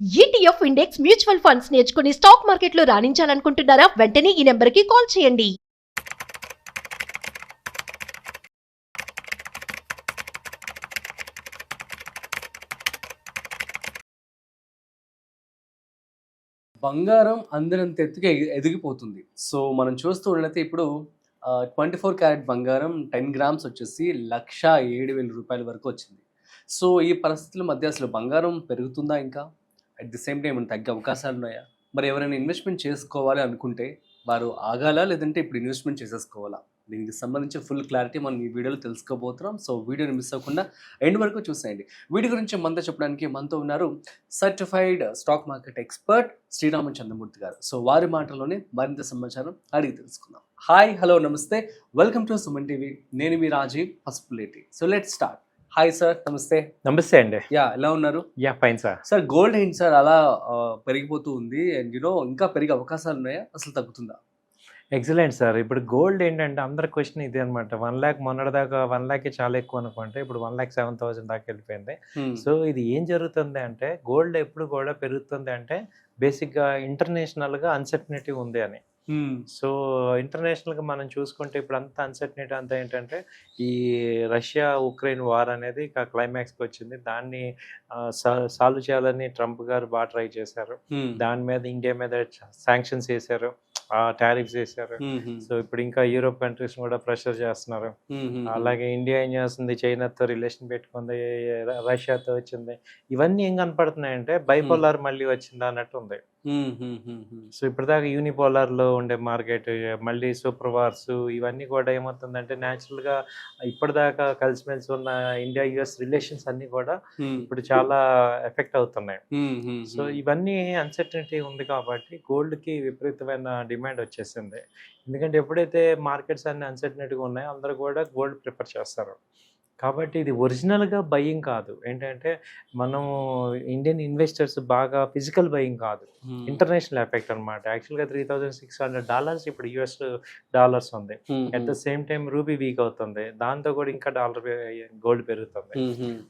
ETF index mutual funds నేర్చుకుని stock మార్కెట్లో రాణించాలనుకుంటున్నారా? వెంటనే ఈ నెంబర్కి కాల్ చేయండి. బంగారం అందినంత ఎత్తుగా ఎదిగిపోతుంది. సో, మనం చూస్తూ ఉన్నట్లయితే ఇప్పుడు 24 క్యారెట్ బంగారం 10 గ్రామ్స్ వచ్చేసి రూ. 1,07,000 వరకు వచ్చింది. సో, ఈ పరిస్థితుల మధ్య అసలు బంగారం పెరుగుతుందా ఇంకా? అట్ ది సేమ్ టైమ్ ఏమైనా తగ్గే అవకాశాలున్నాయా? మరి ఎవరైనా ఇన్వెస్ట్‌మెంట్ చేసుకోవాలి అనుకుంటే వారు ఆగాలా? లేదంటే ఇప్పుడు ఇన్వెస్ట్‌మెంట్ చేసేసుకోవాలా? దీనికి సంబంధించి ఫుల్ క్లారిటీ మనం ఈ వీడియోలో తెలుసుకోబోతున్నాం. సో, వీడియోని మిస్ అవ్వకుండా ఎండ్ వరకు చూసేయండి. వీటి గురించి మనతో చెప్పడానికి మనతో ఉన్నారు certified stock market expert Srirama Chandramurthy గారు. సో, వారి మాటల్లోనే మరింత సమాచారం అడిగి తెలుసుకుందాం. హాయ్, హలో, నమస్తే. Welcome to Suman TV. నేను మీ Rajeev Pasupuleti. So let's start. Hi sir, నమస్తే. నమస్తే అండి. ఎలా ఉన్నారు? Fine sir. సార్, గోల్డ్ ఏంటి సార్ అలా పెరిగిపోతూ ఉంది? అండ్ ఇంకా పెరిగే అవకాశాలు ఉన్నాయా? అసలు తగ్గుతుందా? Excellent sir. ఇప్పుడు గోల్డ్ ఏంటంటే అందరి క్వశ్చన్ ఇదే అనమాట. 1,00,000 మొన్నటిదాకా 1,00,000 చాలా ఎక్కువ అనుకుంటే ఇప్పుడు 1,07,000 దాకా వెళ్ళిపోయింది. సో ఇది ఏం జరుగుతుంది అంటే గోల్డ్ ఎప్పుడు కూడా పెరుగుతుంది అంటే బేసిక్గా ఇంటర్నేషనల్గా అన్సర్టనిటీ ఉంది అని. సో ఇంటర్నేషనల్గా మనం చూసుకుంటే ఇప్పుడు అంత అన్సర్టనిటీ అంతా ఏంటంటే ఈ రష్యా ఉక్రెయిన్ వార్ అనేది ఇక క్లైమాక్స్కి వచ్చింది. దాన్ని సాల్వ్ చేయాలని ట్రంప్ గారు బాగా ట్రై చేశారు. దాని మీద ఇండియా మీద శాంక్షన్స్ వేశారు, టారిఫ్స్ వేశారు. సో ఇప్పుడు ఇంకా యూరోప్ కంట్రీస్ కూడా ప్రెషర్ చేస్తున్నారు. అలాగే ఇండియా ఏం చేస్తుంది, చైనాతో రిలేషన్ పెట్టుకుంది, రష్యాతో వచ్చింది. ఇవన్నీ ఏం కనపడుతున్నాయంటే బైపోలార్ మళ్ళీ వచ్చింది అన్నట్టు ఉంది. సో ఇప్పటిదాకా యూనిపోలార్ లో ఉండే మార్కెట్ మళ్ళీ సూపర్ వార్స్ ఇవన్నీ కూడా ఏమవుతుందంటే న్యాచురల్ గా ఇప్పటిదాకా కలిసిమెలిసి ఉన్న ఇండియా యుఎస్ రిలేషన్స్ అన్ని కూడా ఇప్పుడు చాలా ఎఫెక్ట్ అవుతున్నాయి. సో ఇవన్నీ అన్సర్టనిటీ ఉంది కాబట్టి గోల్డ్ కి విపరీతమైన డిమాండ్ వచ్చేసింది. ఎందుకంటే ఎప్పుడైతే మార్కెట్స్ అన్ని అన్సర్టనిటీగా ఉన్నాయో అందరూ కూడా గోల్డ్ ప్రిఫర్ చేస్తారు. కాబట్టి ఇది ఒరిజినల్గా బయింగ్ కాదు. ఏంటంటే మనము ఇండియన్ ఇన్వెస్టర్స్ బాగా ఫిజికల్ బయింగ్ కాదు, ఇంటర్నేషనల్ ఎఫెక్ట్ అనమాట. యాక్చువల్గా $3,600 ఇప్పుడు యుఎస్ డాలర్స్ ఉంది. At the same time rupee week అవుతుంది, దాంతో కూడా ఇంకా గోల్డ్ పెరుగుతుంది.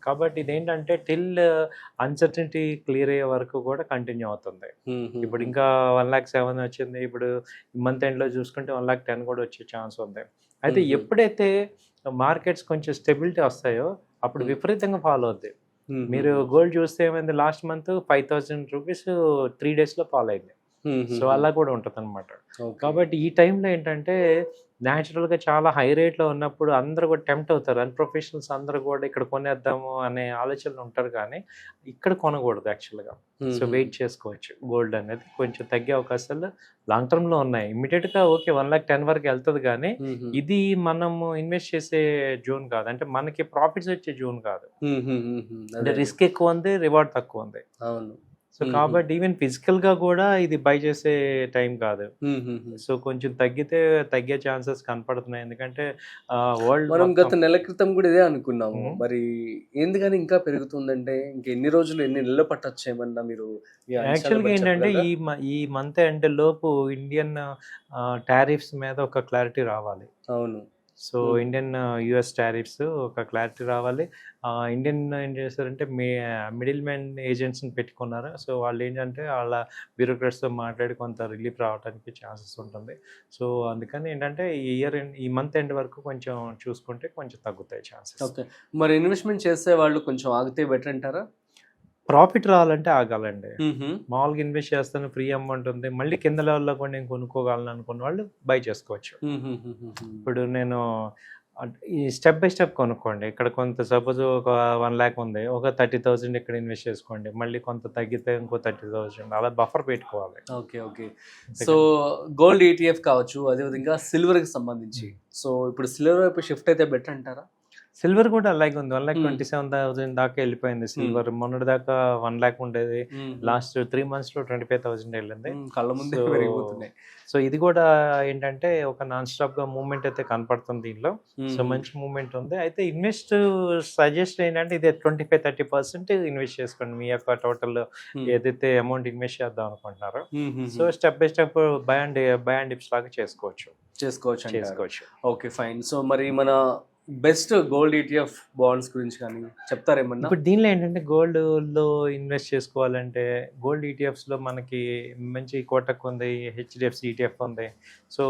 కాబట్టి ఇదేంటంటే టిల్ అన్సర్టనిటీ క్లియర్ అయ్యే వరకు కూడా కంటిన్యూ అవుతుంది. ఇప్పుడు ఇంకా 1,07,000 వచ్చింది. ఇప్పుడు మంత్ ఎండ్లో చూసుకుంటే 1,10,000 కూడా వచ్చే ఛాన్స్ ఉంది. అయితే ఎప్పుడైతే మార్కెట్స్ కొంచెం స్టెబిలిటీ వస్తాయో అప్పుడు విపరీతంగా ఫాలో అవుద్ది. మీరు గోల్డ్ చూస్తే ఏమైంది, లాస్ట్ మంత్ $5,000 3 daysలో ఫాలో అయింది. సో అలా కూడా ఉంటుంది అనమాట. కాబట్టి ఈ టైంలో ఏంటంటే న్యాచురల్గా చాలా హై రేట్లో ఉన్నప్పుడు అందరూ కూడా టెంప్ట్ అవుతారు. అన్ప్రొఫెషనల్స్ అందరూ కూడా ఇక్కడ కొనేద్దాము అనే ఆలోచనలు ఉంటారు, కానీ ఇక్కడ కొనకూడదు యాక్చువల్గా. సో వెయిట్ చేసుకోవచ్చు. గోల్డ్ అనేది కొంచెం తగ్గే అవకాశాలు లాంగ్ టర్మ్లో ఉన్నాయి. ఇమ్మీడియట్గా ఓకే 1,10,000 వరకు వెళ్తుంది, కానీ ఇది మనము ఇన్వెస్ట్ చేసే జోన్ కాదు. అంటే మనకి ప్రాఫిట్స్ వచ్చే జోన్ కాదు. అంటే రిస్క్ ఎక్కువ ఉంది, రివార్డ్ తక్కువ ఉంది. అవును. సో కాబట్టి ఈవెన్ ఫిజికల్ గా కూడా ఇది బై చేసే టైం కాదు. సో కొంచెం తగ్గే ఛాన్సెస్ కనపడుతున్నాయి. ఎందుకంటే వరల్డ్ మనం గత నెల క్రితం కూడా ఇదే అనుకున్నాము. మరి ఎందుకని ఇంకా పెరుగుతుందంటే ఎన్ని రోజులు, ఎన్ని నెలలు పట్టొచ్చు ఏమన్నా మీరు? యాక్చువల్గా ఏంటంటే ఈ మంత్ ఎండ్ లోపు ఇండియన్ టారిఫ్స్ మీద ఒక క్లారిటీ రావాలి. అవును. సో ఇండియన్ యుఎస్ టారిఫ్స్ ఒక క్లారిటీ రావాలి. ఇండియన్ ఏం చేస్తారంటే మిడిల్ మ్యాన్ ఏజెంట్స్ని పెట్టుకున్నారు. సో వాళ్ళు ఏంటంటే వాళ్ళ బ్యూరోక్రాట్స్తో మాట్లాడి కొంత రిలీఫ్ రావడానికి ఛాన్సెస్ ఉంటుంది. సో అందుకని ఏంటంటే ఈ మంత్ ఎండ్ వరకు కొంచెం చూసుకుంటే కొంచెం తగ్గుతాయి ఛాన్సెస్. ఓకే. మరి ఇన్వెస్ట్మెంట్ చేసే వాళ్ళు కొంచెం ఆగితే బెటర్ అంటారా? ప్రాఫిట్ రావాలంటే ఆగాలండి. మామూలుగా ఇన్వెస్ట్ చేస్తాను, ఫ్రీ అమౌంట్ ఉంది, మళ్ళీ కింద లెవెల్లో కూడా నేను కొనుక్కోగలను అనుకున్న వాళ్ళు బై చేసుకోవచ్చు. ఇప్పుడు నేను ఈ స్టెప్ బై స్టెప్ కొనుక్కోండి. ఇక్కడ కొంత సపోజ్ ఒక 1,00,000 ఉంది, ఒక 30,000 ఇక్కడ ఇన్వెస్ట్ చేసుకోండి, మళ్ళీ కొంత తగ్గితే ఇంకో 30,000 అలా బఫర్ పెట్టుకోవాలి. ఓకే. సో గోల్డ్ ETF కావచ్చు, అదేవిధంగా సిల్వర్కి సంబంధించి సో ఇప్పుడు సిల్వర్ వైపు షిఫ్ట్ అయితే బెటర్ అంటారా? సిల్వర్ కూడా అలాగే ఉంది. 1,27,000 దాకా వెళ్ళిపోయింది సిల్వర్. మొన్నటి దాకా 1,00,000 ఉండేది, లాస్ట్ 3 months లో 25,000 వెళ్ళింది. కళ్ళ ముందే పెరిగిపోతున్నాయి. సో ఇది కూడా ఏంటంటే ఒక నాన్ స్టాప్ గా మూవ్మెంట్ అయితే కనపడుతుంది దీనిలో. సో మంచి మూవ్మెంట్ ఉంది. అయితే ఇన్వెస్ట్ సజెస్ట్ ఏంటంటే ఇది 25-30% ఇన్వెస్ట్ చేసుకోండి మీ యొక్క టోటల్ ఏదైతే అమౌంట్ ఇన్వెస్ట్ చేద్దాం అనుకుంటున్నారో. So step by step by and dips లాగా చేసుకోవచ్చు. Okay, fine. సో మరి మన బెస్ట్ గోల్డ్ ఈటీఎఫ్ బాండ్స్ గురించి కానీ చెప్తారేమన్నా? ఇప్పుడు దీనిలో ఏంటంటే గోల్డ్లో ఇన్వెస్ట్ చేసుకోవాలంటే గోల్డ్ ఈటీఎఫ్స్లో మనకి మంచి కోటక్ ఉంది, హెచ్డిఎఫ్సి ఈటీఎఫ్ ఉంది. సో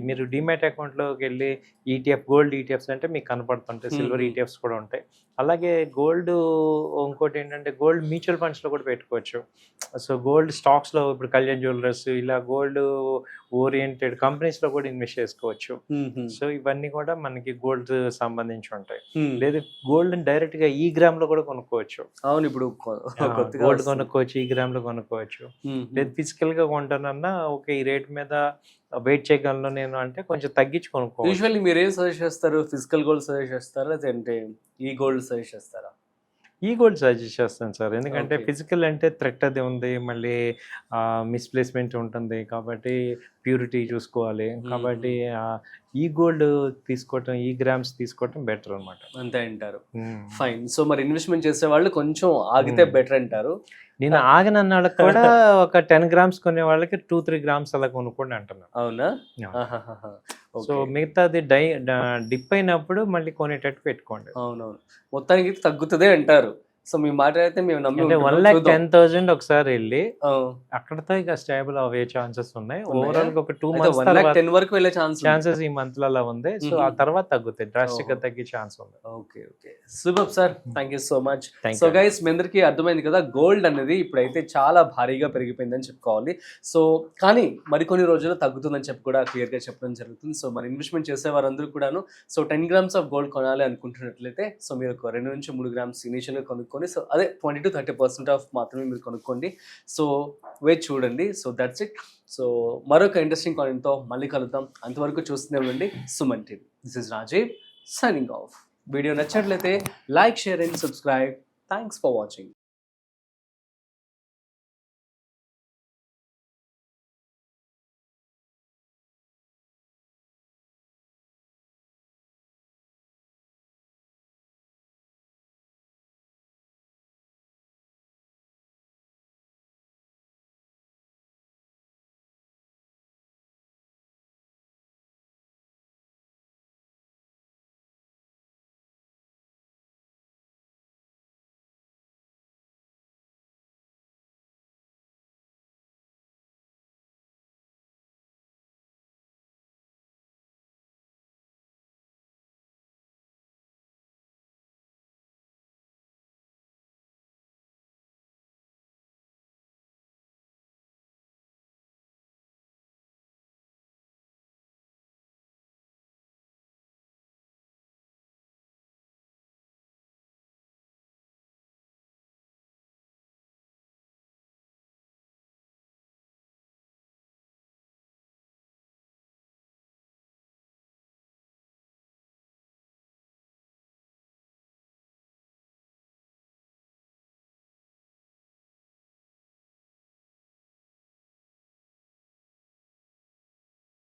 మీరు డిమాట్ అకౌంట్లోకి వెళ్ళి ఈటీఎఫ్ గోల్డ్ ఈటీఎఫ్స్ అంటే మీకు కనపడుతుంటాయి. సిల్వర్ ఈటీఎఫ్స్ కూడా ఉంటాయి. అలాగే గోల్డ్ ఇంకోటి ఏంటంటే గోల్డ్ మ్యూచువల్ ఫండ్స్లో కూడా పెట్టుకోవచ్చు. సో గోల్డ్ స్టాక్స్లో ఇప్పుడు కళ్యాణ్ జ్యువెలర్స్ ఇలా గోల్డ్ ఓరియంటెడ్ కంపెనీస్లో కూడా ఇన్వెస్ట్ చేసుకోవచ్చు. సో ఇవన్నీ కూడా మనకి గోల్డ్ సంబంధించి ఉంటాయి. లేదా గోల్డ్ డైరెక్ట్గా ఈ గ్రామ్లో కూడా కొనుక్కోవచ్చు. అవును, ఇప్పుడు గోల్డ్ కొనుక్కోవచ్చు, ఈ గ్రామ్లో కొనుక్కోవచ్చు. లేదు ఫిజికల్గా కొంటానన్నా ఓకే ఈ రేట్ మీద వెయిట్ చేయగలను నేను అంటే కొంచెం తగ్గించి కొనుక్కోవచ్చు. యూజువల్లీ మీరు ఏం సజెస్ట్ చేస్తారు? ఫిజికల్ గోల్డ్ సజెస్ట్ చేస్తారా లేదంటే ఈ గోల్డ్ సజెస్ట్ చేస్తారా? ఈ గోల్డ్ సజెస్ట్ చేస్తాను సార్. ఎందుకంటే Okay. ఫిజికల్ అంటే థ్రెట్ అది ఉంది, మళ్ళీ మిస్ప్లేస్మెంట్ ఉంటుంది కాబట్టి ప్యూరిటీ చూసుకోవాలి. కాబట్టి ఈ గోల్డ్ తీసుకోవటం, ఈ గ్రామ్స్ తీసుకోవటం బెటర్ అనమాట. అంతే అంటారు. ఫైన్. సో మరి ఇన్వెస్ట్మెంట్ చేసే వాళ్ళు కొంచెం ఆగితే బెటర్ అంటారు. నేను ఆగనన్న వాళ్ళకి కూడా ఒక 10 గ్రామ్స్ కొనే వాళ్ళకి 2-3 గ్రామ్స్ అలా కొనుక్కోండి అంటున్నాను. అవునా? సో మిగతాది డిప్ అయినప్పుడు మళ్ళీ కొనేటట్టు పెట్టుకోండి. అవునవును, మొత్తానికి అయితే తగ్గుతుందే అంటారు. సో మీ మాట అయితే మేము నమ్మి అంటే ఉంటున్నాం. 1,10,000 ఒకసారి వెళ్ళి ఆ, అక్కడతో ఇక స్టేబుల్ అయ్యే ఛాన్సెస్ ఉన్నాయి. ఉన్నాయా? ఓవరాల్ గా ఒక 2 అయితే మంత్స్ 1,10,000 వరకు వెళ్ళే ఛాన్సెస్ ఈ మంత్ లో అలా ఉంది. సో ఆ తర్వాత తగ్గుతాయి, డ్రాస్టిక్ గా ఓహో. తగ్గే ఛాన్స్ ఉంది. Okay okay, super sir, thank you so much. Thank so you. Guys, మీ అందరికీ అర్థమైంది కదా, గోల్డ్ అనేది ఇప్పుడైతే చాలా భారీగా పెరిగిపోయిందని చెప్పుకోవాలి. సో కానీ మరికొన్ని రోజుల్లో తగ్గుతుందని చెప్పి కూడా క్లియర్గా చెప్పడం జరుగుతుంది. సో మరి ఇన్వెస్ట్మెంట్ చేసే వారందరూ కూడాను సో 10 గ్రామ్స్ ఆఫ్ గోల్డ్ కొనాలి అనుకుంటున్నట్లయితే సో మీరు ఒక 2 నుంచి 3 గ్రామ్స్ ఇనీషియల్గా కొనుక్కొని సో అదే 20-30% ఆఫ్ మాత్రమే మీరు కొనుక్కోండి. సో వెయిట్ చూడండి. So that's it. సో మరొక ఇంట్రెస్టింగ్ కాయిన్తో మళ్ళీ కలుద్దాం. అంతవరకు చూస్తూనే ఉండండి Suman TV. This is Rajeev signing off. Video నచ్చినట్లయితే like, share and subscribe. Thanks for watching.